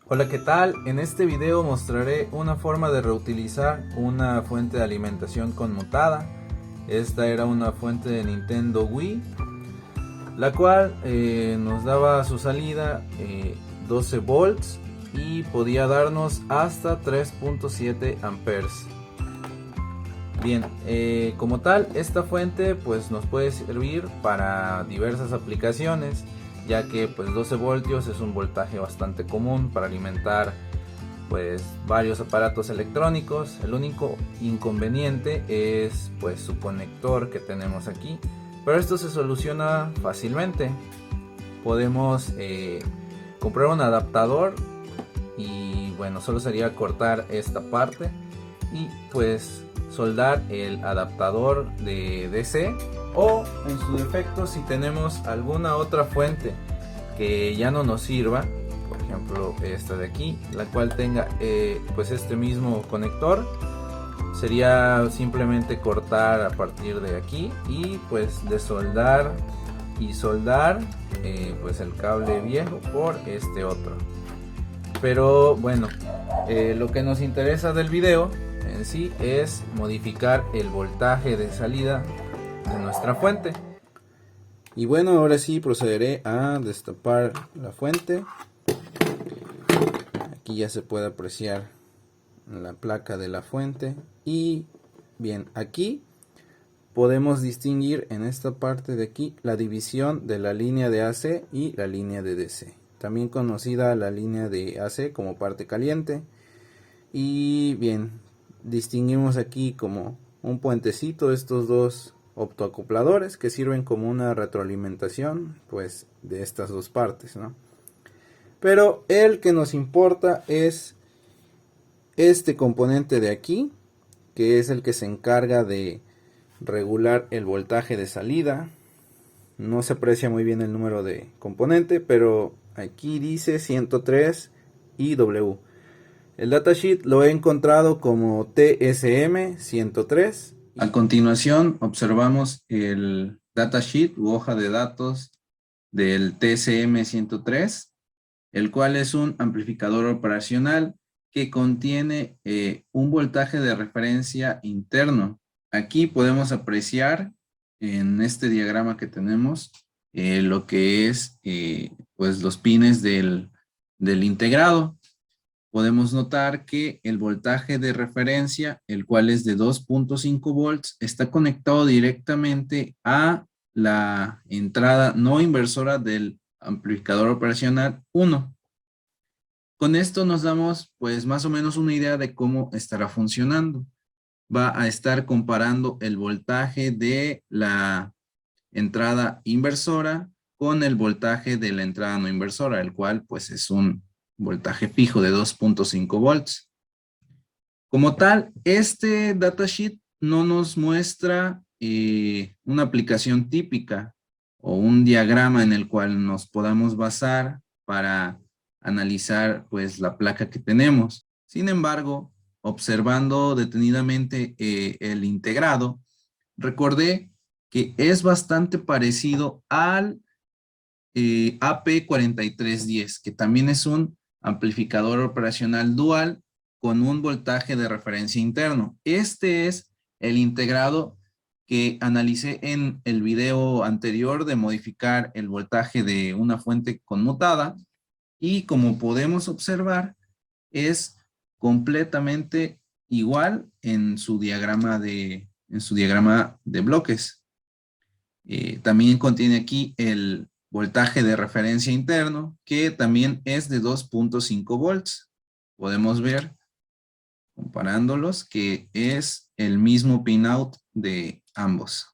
Hola, ¿qué tal? En este video mostraré una forma de reutilizar una fuente de alimentación conmutada. Esta era una fuente de Nintendo Wii, la cual nos daba a su salida 12 volts y podía darnos hasta 3.7 amperes. Bien, como tal, esta fuente pues nos puede servir para diversas aplicaciones, ya que pues 12 voltios es un voltaje bastante común para alimentar pues varios aparatos electrónicos. El único inconveniente es pues su conector que tenemos aquí, pero esto se soluciona fácilmente. Podemos comprar un adaptador y bueno, solo sería cortar esta parte y pues soldar el adaptador de DC, o en su defecto si tenemos alguna otra fuente que ya no nos sirva, por ejemplo esta de aquí, la cual tenga pues este mismo conector, sería simplemente cortar a partir de aquí y pues desoldar y soldar pues el cable viejo por este otro. Pero bueno, lo que nos interesa del video en sí es modificar el voltaje de salida de nuestra fuente. Y bueno, ahora sí procederé a destapar la fuente. Aquí ya se puede apreciar la placa de la fuente. Y bien, aquí podemos distinguir en esta parte de aquí la división de la línea de AC y la línea de DC. También conocida la línea de AC como parte caliente. Y bien, distinguimos aquí como un puentecito estos dos optoacopladores que sirven como una retroalimentación pues de estas dos partes, ¿no? Pero el que nos importa es este componente de aquí, que es el que se encarga de regular el voltaje de salida. No se aprecia muy bien el número de componente, pero aquí dice 103 IW. El datasheet lo he encontrado como TSM 103. A continuación observamos el datasheet u hoja de datos del TSM 103, el cual es un amplificador operacional que contiene un voltaje de referencia interno. Aquí podemos apreciar en este diagrama que tenemos lo que es pues los pines del integrado. Podemos notar que el voltaje de referencia, el cual es de 2.5 volts, está conectado directamente a la entrada no inversora del amplificador operacional 1. Con esto nos damos pues más o menos una idea de cómo estará funcionando. Va a estar comparando el voltaje de la entrada inversora con el voltaje de la entrada no inversora, el cual pues es un voltaje fijo de 2.5 volts. Como tal, este datasheet no nos muestra una aplicación típica o un diagrama en el cual nos podamos basar para analizar pues la placa que tenemos. Sin embargo, observando detenidamente el integrado, recordé que es bastante parecido al AP4310, que también es un amplificador operacional dual con un voltaje de referencia interno. Este es el integrado que analicé en el video anterior de modificar el voltaje de una fuente conmutada, y como podemos observar es completamente igual en su diagrama de bloques. También contiene aquí el voltaje de referencia interno, que también es de 2.5 volts. Podemos ver, comparándolos, que es el mismo pinout de ambos.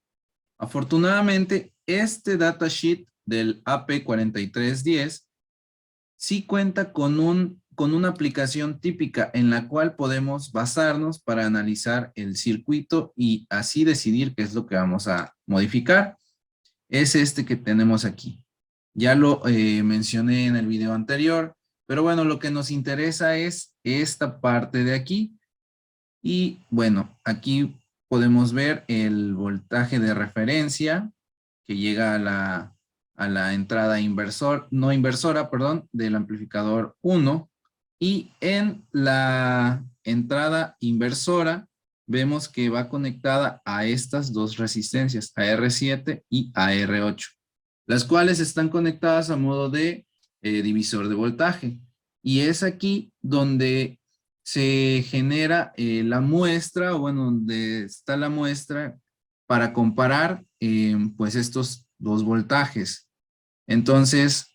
Afortunadamente, este datasheet del AP4310 sí cuenta con una aplicación típica en la cual podemos basarnos para analizar el circuito y así decidir qué es lo que vamos a modificar. Es este que tenemos aquí. Ya lo mencioné en el video anterior, pero bueno, lo que nos interesa es esta parte de aquí. Y bueno, aquí podemos ver el voltaje de referencia que llega a la entrada no inversora, perdón, del amplificador 1. Y en la entrada inversora vemos que va conectada a estas dos resistencias, a R7 y a R8, las cuales están conectadas a modo de divisor de voltaje. Y es aquí donde se genera la muestra, o bueno, donde está la muestra para comparar pues estos dos voltajes. Entonces,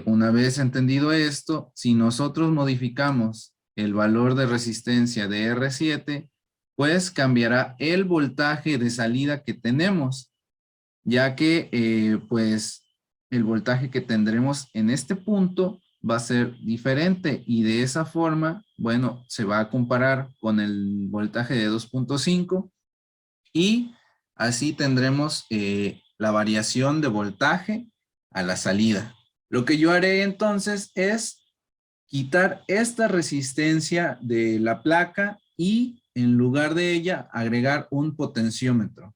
una vez entendido esto, si nosotros modificamos el valor de resistencia de R7, pues cambiará el voltaje de salida que tenemos, ya que pues el voltaje que tendremos en este punto va a ser diferente y de esa forma, bueno, se va a comparar con el voltaje de 2.5 y así tendremos la variación de voltaje a la salida. Lo que yo haré entonces es quitar esta resistencia de la placa y en lugar de ella agregar un potenciómetro.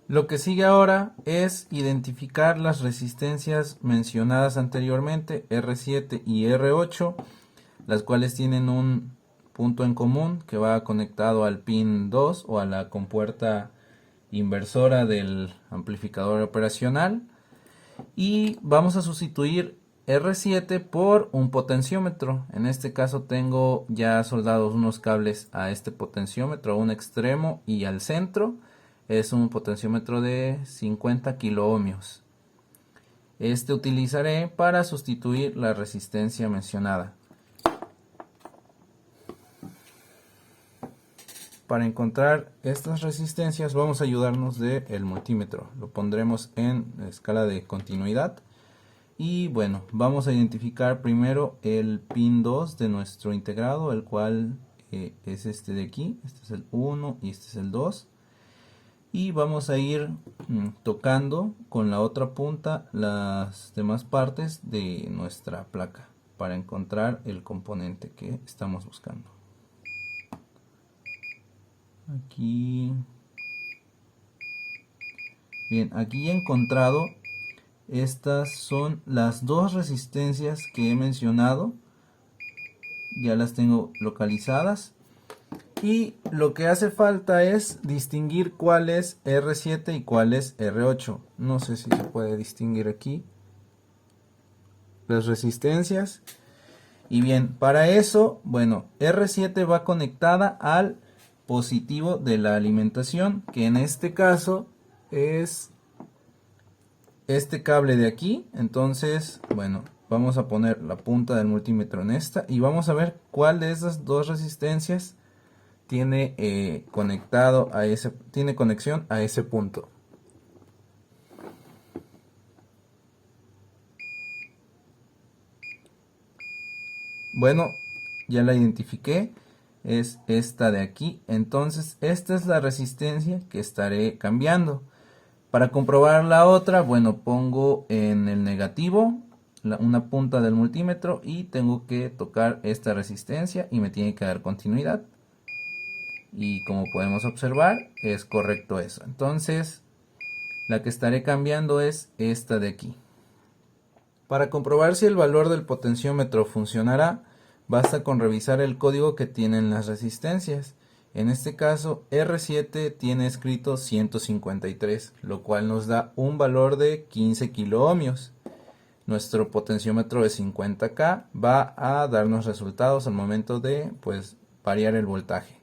Lo que sigue ahora es identificar las resistencias mencionadas anteriormente, R7 y R8, las cuales tienen un punto en común que va conectado al pin 2 o a la compuerta inversora del amplificador operacional. Y vamos a sustituir R7 por un potenciómetro. En este caso tengo ya soldados unos cables a este potenciómetro, a un extremo y al centro. Es un potenciómetro de 50 kiloohmios. Este utilizaré para sustituir la resistencia mencionada. Para encontrar estas resistencias vamos a ayudarnos del multímetro. Lo pondremos en escala de continuidad. Y bueno, vamos a identificar primero el pin 2 de nuestro integrado, el cual es este de aquí. Este es el 1 y este es el 2. Y vamos a ir tocando con la otra punta las demás partes de nuestra placa para encontrar el componente que estamos buscando. Aquí. Bien, aquí he encontrado. Estas son las dos resistencias que he mencionado. Ya las tengo localizadas. Y lo que hace falta es distinguir cuál es R7 y cuál es R8. No sé si se puede distinguir aquí las resistencias. Y bien, para eso, bueno, R7 va conectada al positivo de la alimentación, que en este caso es este cable de aquí. Entonces, bueno, vamos a poner la punta del multímetro en esta y vamos a ver cuál de esas dos resistencias tiene conectado a tiene conexión a ese punto. Bueno, ya la identifiqué, es esta de aquí. Entonces esta es la resistencia que estaré cambiando. Para comprobar la otra, bueno, pongo en el negativo una punta del multímetro y tengo que tocar esta resistencia y me tiene que dar continuidad. Y como podemos observar, es correcto eso. Entonces, la que estaré cambiando es esta de aquí. Para comprobar si el valor del potenciómetro funcionará, basta con revisar el código que tienen las resistencias. En este caso, R7 tiene escrito 153, lo cual nos da un valor de 15 kiloohmios. Nuestro potenciómetro de 50K va a darnos resultados al momento de variar el voltaje.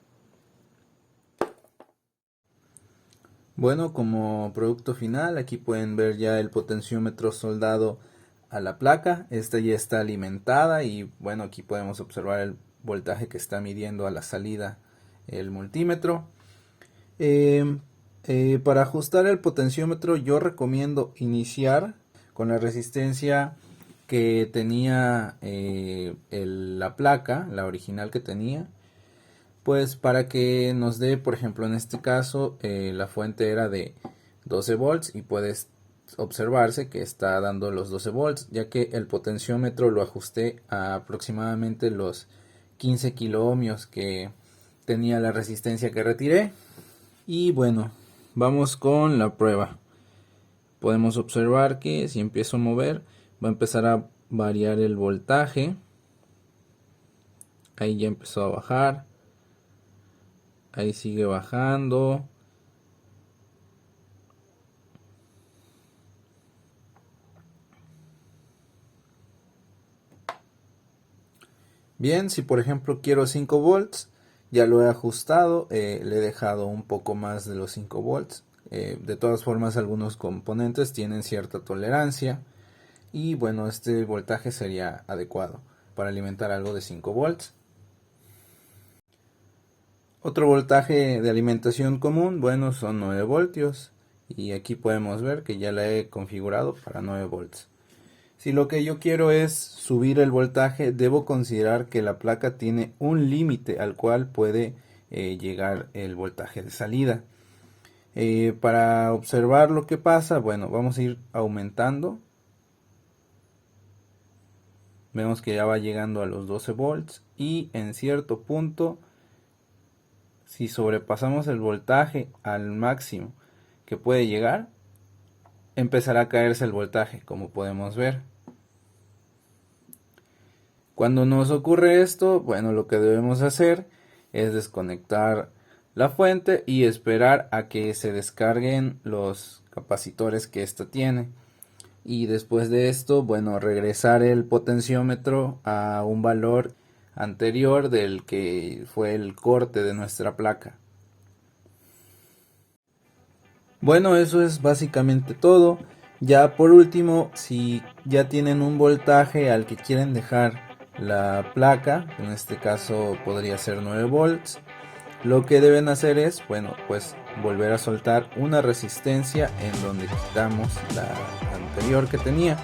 Bueno, como producto final, aquí pueden ver ya el potenciómetro soldado a la placa. Esta ya está alimentada y bueno, aquí podemos observar el voltaje que está midiendo a la salida el multímetro. Para ajustar el potenciómetro yo recomiendo iniciar con la resistencia que tenía la placa, la original que tenía, pues para que nos dé, por ejemplo, en este caso la fuente era de 12 volts y puedes observarse que está dando los 12 volts, ya que el potenciómetro lo ajusté a aproximadamente los 15 kiloohmios que tenía la resistencia que retiré. Y bueno, vamos con la prueba. Podemos observar que si empiezo a mover, va a empezar a variar el voltaje. Ahí ya empezó a bajar. Ahí sigue bajando. Bien, si por ejemplo quiero 5 volts, ya lo he ajustado, le he dejado un poco más de los 5 volts. De todas formas, algunos componentes tienen cierta tolerancia y bueno, este voltaje sería adecuado para alimentar algo de 5 volts. Otro voltaje de alimentación común, bueno, son 9 voltios y aquí podemos ver que ya la he configurado para 9 volts. Si lo que yo quiero es subir el voltaje, debo considerar que la placa tiene un límite al cual puede llegar el voltaje de salida. Para observar lo que pasa, bueno, vamos a ir aumentando. Vemos que ya va llegando a los 12 volts y en cierto punto, si sobrepasamos el voltaje al máximo que puede llegar, empezará a caerse el voltaje, como podemos ver. Cuando nos ocurre esto, bueno, lo que debemos hacer es desconectar la fuente y esperar a que se descarguen los capacitores que esta tiene. Y después de esto, bueno, regresar el potenciómetro a un valor anterior del que fue el corte de nuestra placa. Bueno, eso es básicamente todo. Ya por último, si ya tienen un voltaje al que quieren dejar la placa, en este caso podría ser 9 volts, lo que deben hacer es, bueno, pues volver a soltar una resistencia en donde quitamos la anterior que tenía.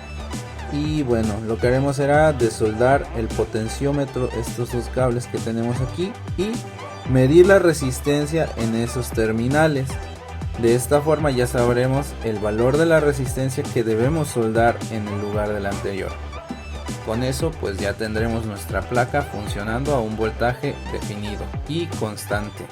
Y bueno, lo que haremos será desoldar el potenciómetro, estos dos cables que tenemos aquí, y medir la resistencia en esos terminales. De esta forma ya sabremos el valor de la resistencia que debemos soldar en el lugar del anterior. Con eso pues ya tendremos nuestra placa funcionando a un voltaje definido y constante.